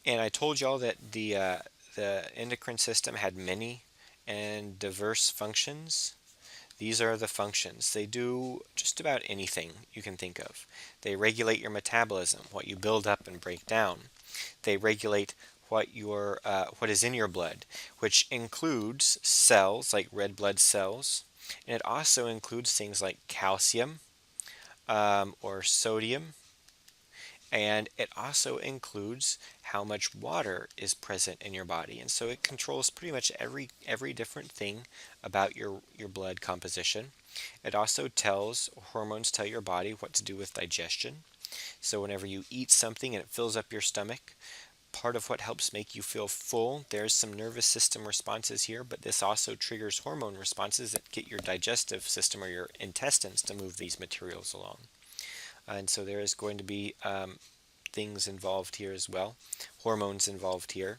And I told y'all that the endocrine system had many and diverse functions. These are the functions. They do just about anything you can think of. They regulate your metabolism, what you build up and break down. They regulate what is in your blood, which includes cells like red blood cells, and it also includes things like calcium or sodium, and it also includes how much water is present in your body. And so it controls pretty much every different thing about your blood composition. It also tells hormones tell your body what to do with digestion. So whenever you eat something and it fills up your stomach, part of what helps make you feel full, there's some nervous system responses here, but this also triggers hormone responses that get your digestive system or your intestines to move these materials along. And so there is going to be things involved here as well, hormones involved here.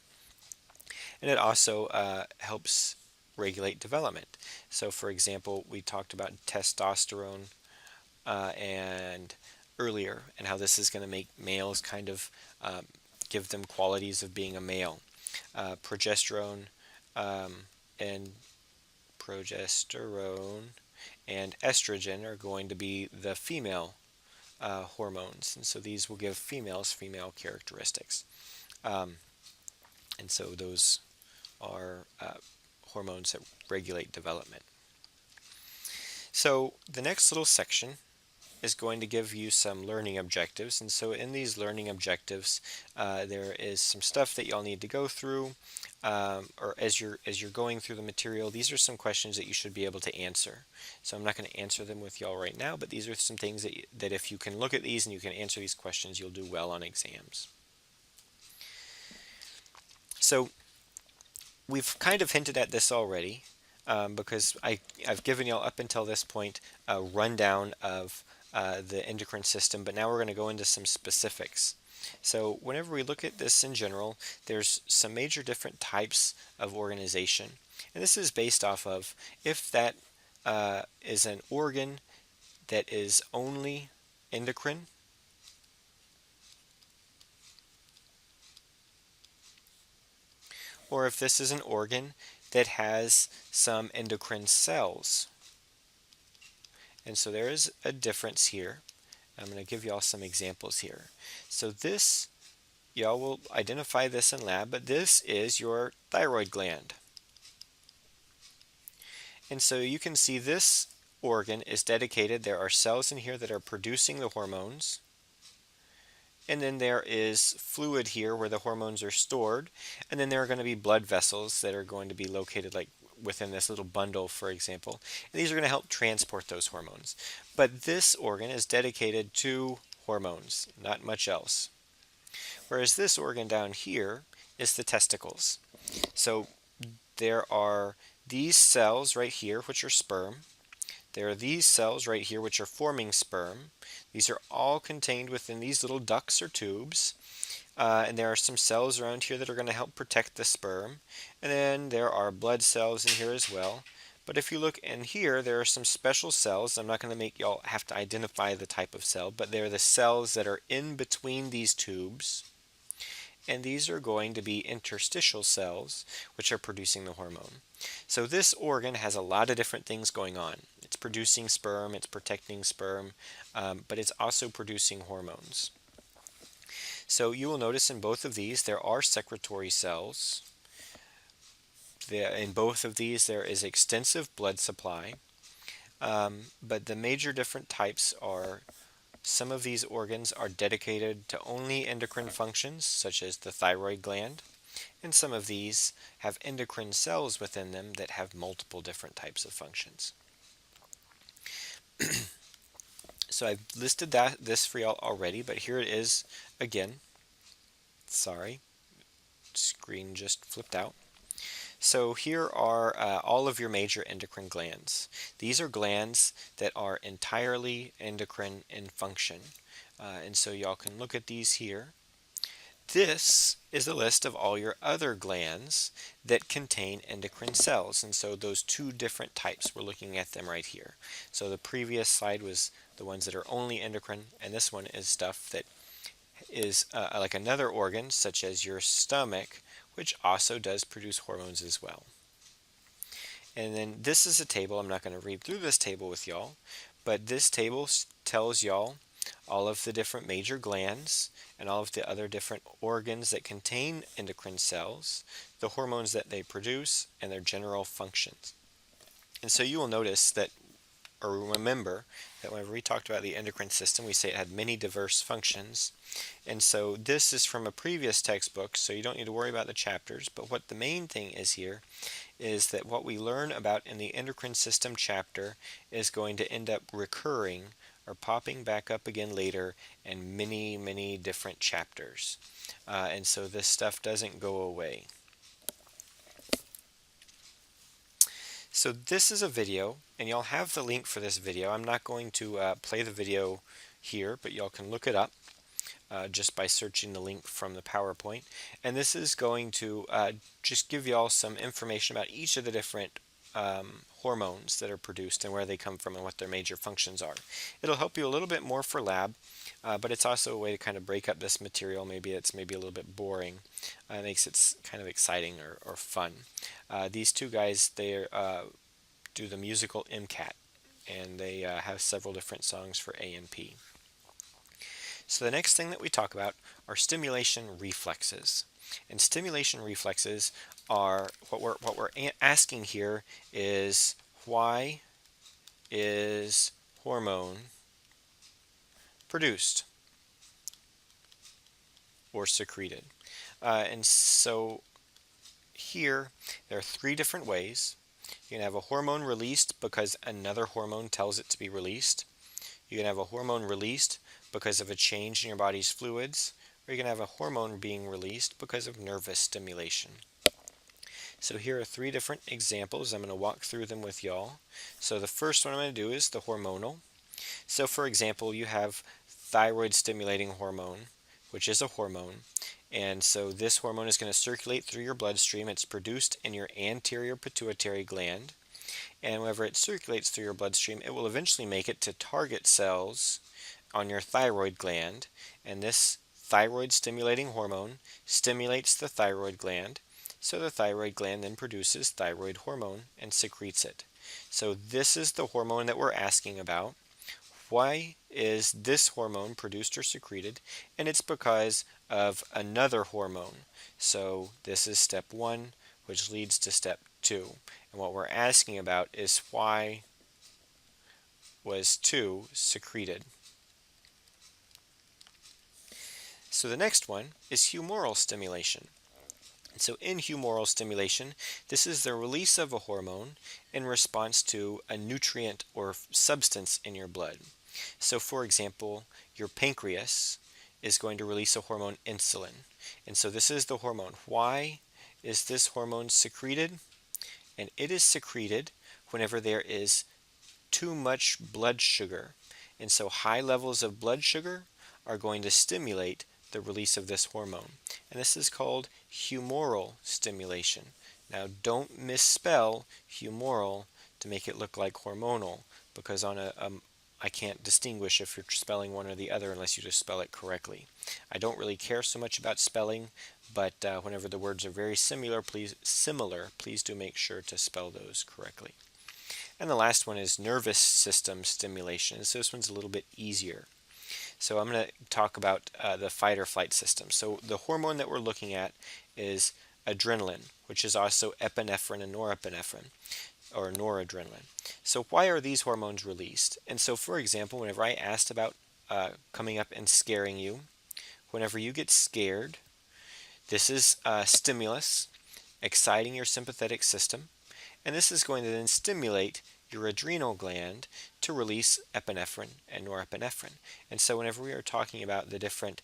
And it also helps regulate development. So for example, we talked about testosterone and earlier, and how this is going to make males kind of give them qualities of being a male. Progesterone um, and progesterone and estrogen are going to be the female hormones, and so these will give females female characteristics. Um, and so those are hormones that regulate development. So the next little section is going to give you some learning objectives, and so in these learning objectives there is some stuff that y'all need to go through, or as you're going through the material, these are some questions that you should be able to answer. So I'm not going to answer them with y'all right now, but these are some things that if you can look at these and you can answer these questions, you'll do well on exams. So we've kind of hinted at this already, because I've given y'all up until this point a rundown of the endocrine system, but now we're going to go into some specifics. So whenever we look at this in general, there's some major different types of organization. And this is based off of if that is an organ that is only endocrine, or if this is an organ that has some endocrine cells. And so there is a difference here. I'm going to give y'all some examples here. So this, y'all will identify this in lab, but this is your thyroid gland. And so you can see this organ is dedicated. There are cells in here that are producing the hormones. And then there is fluid here where the hormones are stored. And then there are going to be blood vessels that are going to be located like within this little bundle, for example. And these are going to help transport those hormones. But this organ is dedicated to hormones, not much else. Whereas this organ down here is the testicles. So there are these cells right here, which are sperm. There are these cells right here, which are forming sperm. These are all contained within these little ducts or tubes. And there are some cells around here that are going to help protect the sperm. And then there are blood cells in here as well. But if you look in here, there are some special cells. I'm not going to make y'all have to identify the type of cell, but they're the cells that are in between these tubes. And these are going to be interstitial cells, which are producing the hormone. So this organ has a lot of different things going on. It's producing sperm, it's protecting sperm, but it's also producing hormones. So you will notice in both of these there are secretory cells. In both of these there is extensive blood supply, but the major different types are some of these organs are dedicated to only endocrine functions, such as the thyroid gland, and some of these have endocrine cells within them that have multiple different types of functions. So I've listed this for y'all already, but here it is again. Sorry, screen just flipped out. So here are all of your major endocrine glands. These are glands that are entirely endocrine in function. And so y'all can look at these here. This is a list of all your other glands that contain endocrine cells. And so those two different types, we're looking at them right here. So the previous slide was the ones that are only endocrine, and this one is stuff that is like another organ, such as your stomach, which also does produce hormones as well. And then this is a table. I'm not going to read through this table with y'all, but this table tells y'all all of the different major glands and all of the other different organs that contain endocrine cells, the hormones that they produce, and their general functions. And so you will notice that, or remember, that whenever we talked about the endocrine system, we say it had many diverse functions. And so this is from a previous textbook, so you don't need to worry about the chapters. But what the main thing is here is that what we learn about in the endocrine system chapter is going to end up recurring or popping back up again later in many, many different chapters. And so this stuff doesn't go away. So this is a video, and y'all have the link for this video. I'm not going to play the video here, but y'all can look it up just by searching the link from the PowerPoint. And this is going to just give y'all some information about each of the different hormones that are produced and where they come from and what their major functions are. It'll help you a little bit more for lab, but it's also a way to kind of break up this material. Maybe it's a little bit boring. It makes it kind of exciting or fun. These two guys, they do the musical MCAT, and they have several different songs for A and P. So the next thing that we talk about are stimulation reflexes. And stimulation reflexes are what we're asking here is, why is hormone produced or secreted? And so here there are three different ways. You can have a hormone released because another hormone tells it to be released. You can have a hormone released because of a change in your body's fluids, or you can have a hormone being released because of nervous stimulation. So here are three different examples. I'm going to walk through them with y'all. So the first one I'm going to do is the hormonal. So for example, you have thyroid stimulating hormone, which is a hormone. And so this hormone is going to circulate through your bloodstream. It's produced in your anterior pituitary gland. And whenever it circulates through your bloodstream, it will eventually make it to target cells on your thyroid gland. And this thyroid stimulating hormone stimulates the thyroid gland. So the thyroid gland then produces thyroid hormone and secretes it. So this is the hormone that we're asking about. Why is this hormone produced or secreted? And it's because of another hormone. So this is step 1, which leads to step 2. And what we're asking about is, why was 2 secreted? So the next one is humoral stimulation. And so in humoral stimulation, this is the release of a hormone in response to a nutrient or substance in your blood. So for example, your pancreas is going to release a hormone, insulin. And so this is the hormone. Why is this hormone secreted? And it is secreted whenever there is too much blood sugar. And so high levels of blood sugar are going to stimulate the release of this hormone. And this is called humoral stimulation. Now don't misspell humoral to make it look like hormonal, because on I can't distinguish if you're spelling one or the other unless you just spell it correctly. I don't really care so much about spelling, but whenever the words are very similar, please do make sure to spell those correctly. And the last one is nervous system stimulation. So this one's a little bit easier. So I'm going to talk about the fight or flight system. So the hormone that we're looking at is adrenaline, which is also epinephrine and norepinephrine, or noradrenaline. So why are these hormones released? And so for example, whenever I asked about coming up and scaring you, whenever you get scared, this is stimulus exciting your sympathetic system, and this is going to then stimulate your adrenal gland to release epinephrine and norepinephrine. And so whenever we are talking about the different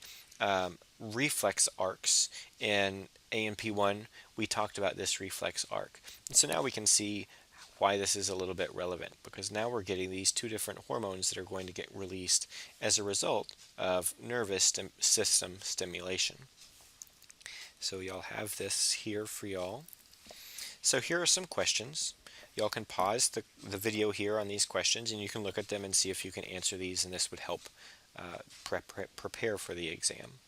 reflex arcs in ANP1, we talked about this reflex arc. And so now we can see why this is a little bit relevant, because now we're getting these two different hormones that are going to get released as a result of nervous system stimulation. So y'all have this here for y'all. So here are some questions. Y'all can pause the video here on these questions, and you can look at them and see if you can answer these, and this would help prepare for the exam.